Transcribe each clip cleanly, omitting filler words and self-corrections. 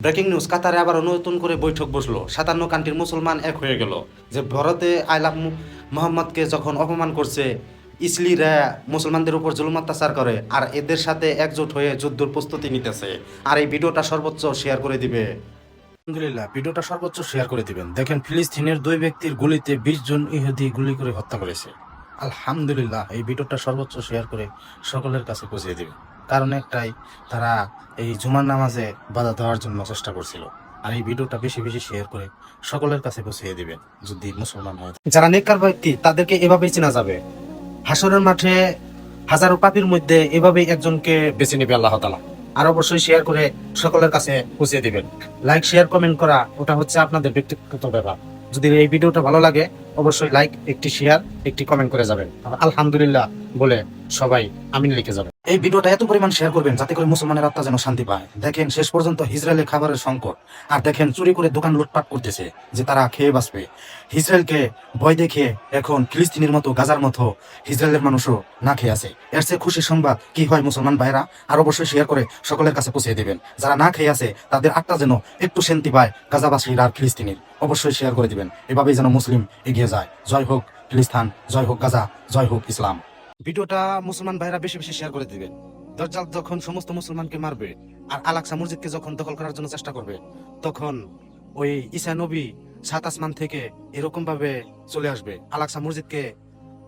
Breaking news, কাতারে আবার নতুন করে বৈঠক বসলো। 57 কান্ট্রির মুসলমান এক হয়ে গেল যে ভারতে আইলাভ মোহাম্মদকে যখন অপমান করছে, ইসলিরা মুসলমানদের উপর জুলুম অত্যাচার করে, আর এদের সাথে একজোট হয়ে যুদ্ধের প্রস্তুতি নিতেছে। আর এই ভিডিওটা সর্বোচ্চ শেয়ার করে দিবে। আলহামদুলিল্লাহ, ভিডিওটা সর্বোচ্চ শেয়ার করে দিবেন। দেখেন, ফিলিস্তিনের 2 ব্যক্তির গুলিতে 20 জন ইহুদি গুলি করে হত্যা করেছে। আলহামদুলিল্লাহ, এই ভিডিওটা সর্বোচ্চ শেয়ার করে সকলের কাছে পৌঁছে দিবেন। কারণ একটাই, তারা এই জুমার নামাজে বাধা দেওয়ার জন্য চেষ্টা করছিল। আর এই ভিডিওটা বেশি বেশি শেয়ার করে সকলের কাছে পৌঁছে দিবেন যদি মুসলমান হয়। যারা নেককার ব্যক্তি তাদেরকে এভাবেই চেনা যাবে। হাসরের মাঠে হাজারো পাপীর মধ্যে এভাবেই একজনকে বেছে নেবে আল্লাহ তাআলা। আর অবশ্যই শেয়ার করে সকলের কাছে পৌঁছে দিবেন। লাইক, শেয়ার, কমেন্ট করা ওটা হচ্ছে আপনাদের ব্যক্তিগত ব্যাপার। যদি এই ভিডিওটা ভালো লাগে অবশ্যই লাইক, একটি শেয়ার, একটি কমেন্ট করে যাবেন। আলহামদুলিল্লাহ বলে সবাই আমিন লিখে যাবেন। এই ভিডিওটা এত পরিমাণ শেয়ার করবেন যাতে করে মুসলমানের আত্মা যেন শান্তি পায়। দেখেন, শেষ পর্যন্ত ইসরায়েলের খাবারের সংকট, আর দেখেন চুরি করে দোকান লুটপাট করতেছে যে তারা খেয়ে বাঁচবে। ইসরায়েলকে ভয় দেখে এখন ফিলিস্তিনের মতো, গাজার মতো ইসরায়েলের মানুষও না খেয়ে আছে। এর চেয়ে খুশি সংবাদ কি হয় মুসলমান ভাইরা? আর অবশ্যই শেয়ার করে সকলের কাছে পৌঁছে দেবেন। যারা না খেয়ে আছে তাদের আত্মা যেন একটু শান্তি পায়, গাজাবাসীর আর ফিলিস্তিনের। অবশ্যই শেয়ার করে দিবেন। এভাবেই যেন মুসলিম এগিয়ে যায়। জয় হোক ফিলিস্তিন, জয় হোক গাজা, জয় হোক ইসলাম। ভিডিওটা মুসলমান ভাইরা বেশি বেশি শেয়ার করে দিবেন। দজ্জাল যখন সমস্ত মুসলমানকে মারবে আর আল-আকসা মসজিদকে যখন দখল করার জন্য চেষ্টা করবে, তখন ওই ঈসা নবী 7 আসমান থেকে এরকম ভাবে চলে আসবে, আল-আকসা মসজিদকে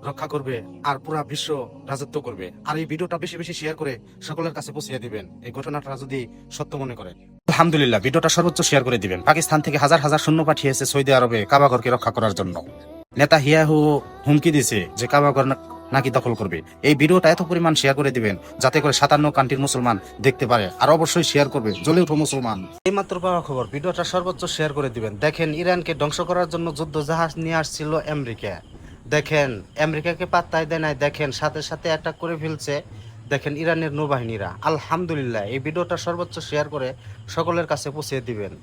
রক্ষা করবে আর পুরা বিশ্ব রাজত্ব করবে। আর এই ভিডিওটা বেশি বেশি শেয়ার করে সকলের কাছে পৌঁছে দিবেন এই ঘটনাটা যদি সত্য মনে করেন। আলহামদুলিল্লাহ, ভিডিওটা সর্বোচ্চ শেয়ার করে দিবেন। পাকিস্তান থেকে হাজার হাজার সৈন্য পাঠিয়েছে সৌদি আরবে কাবাঘরকে রক্ষা করার জন্য। নেতানিয়াহু হুমকি দিছে যে কাবাঘর নাকি দখল করবে। এই ভিডিওটা এত পরিমাণ শেয়ার করে দিবেন যাতে করে 57 কান্ট্রির মুসলমান দেখতে পারে। আর অবশ্যই শেয়ার করবে, জ্বলে উঠো মুসলমান। এই মাত্র পাওয়া খবর, ভিডিওটা সর্বোচ্চ শেয়ার করে দিবেন। দেখেন, ইরানকে ধ্বংস করার জন্য যুদ্ধ জাহাজ নিয়ে আসছিল আমেরিকা। দেখেন, আমেরিকাকে পাত্তাই দেয় নাই, দেখেন সাথে সাথে অ্যাটাক করে ফেলছে। দেখেন ইরানের নৌবাহিনীরা। আলহামদুলিল্লাহ, এই ভিডিওটা সর্বোচ্চ শেয়ার করে সকলের কাছে পৌঁছে দিবেন।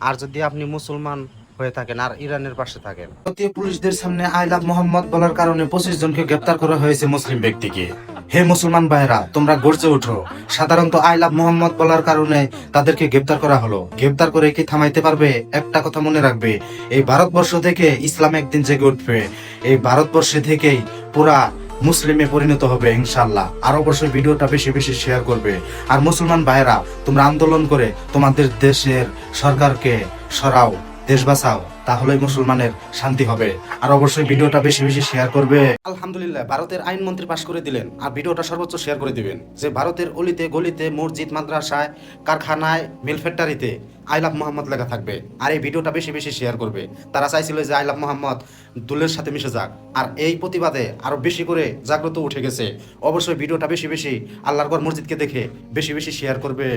আর যদি আপনি মুসলমান হয়ে থাকেন আর ইরানের পাশে থাকেন। ভারতীয় পুলিশদের সামনে আই লাভ মোহাম্মদ বলার কারণে 25 জনকে গ্রেপ্তার করা হয়েছে মুসলিম ব্যক্তিকে। হে মুসলমান ভাইরা, তোমরা গর্জে ওঠো। সাধারণত আই লাভ মোহাম্মদ বলার কারণে তাদেরকে গ্রেপ্তার করা হলো। গ্রেপ্তার করে কি থামাইতে পারবে? একটা কথা মনে রাখবে, এই ভারতবর্ষ থেকে ইসলাম একদিন জেগে উঠবে। এই ভারতবর্ষে থেকেই পুরা মুসলিমে পরিণত হবে ইনশাআল্লাহ। আর অবশ্যই ভিডিওটা বেশি বেশি শেয়ার করবে। আর মুসলমান ভাইরা, তোমরা আন্দোলন করে তোমাদের দেশের সরকারকে সরাও, দেশ বাঁচাও, তাহলেই মুসলমানের শান্তি হবে। আর অবশ্যই ভিডিওটা বেশি বেশি শেয়ার করবে। আলহামদুলিল্লাহ, ভারতের আইনমন্ত্রী পাশ করে দিলেন। আর ভিডিওটা সর্বোচ্চ শেয়ার করে দিবেন যে ভারতের অলিতে গলিতে, মসজিদ, মাদ্রাসায়, কারখানায়, মিল ফ্যাক্টরিতে আই লাভ মোহাম্মদ লেখা থাকবে। আর এই ভিডিওটা বেশি বেশি শেয়ার করবে। তারা চাইছিল যে আই লাভ মোহাম্মদ দুলের সাথে মিশে যাক। আর এই প্রতিবাদে আরো বেশি করে জাগ্রত উঠে গেছে। অবশ্যই ভিডিওটা বেশি বেশি আল্লাহর ঘর মসজিদকে দেখে বেশি বেশি শেয়ার করবে।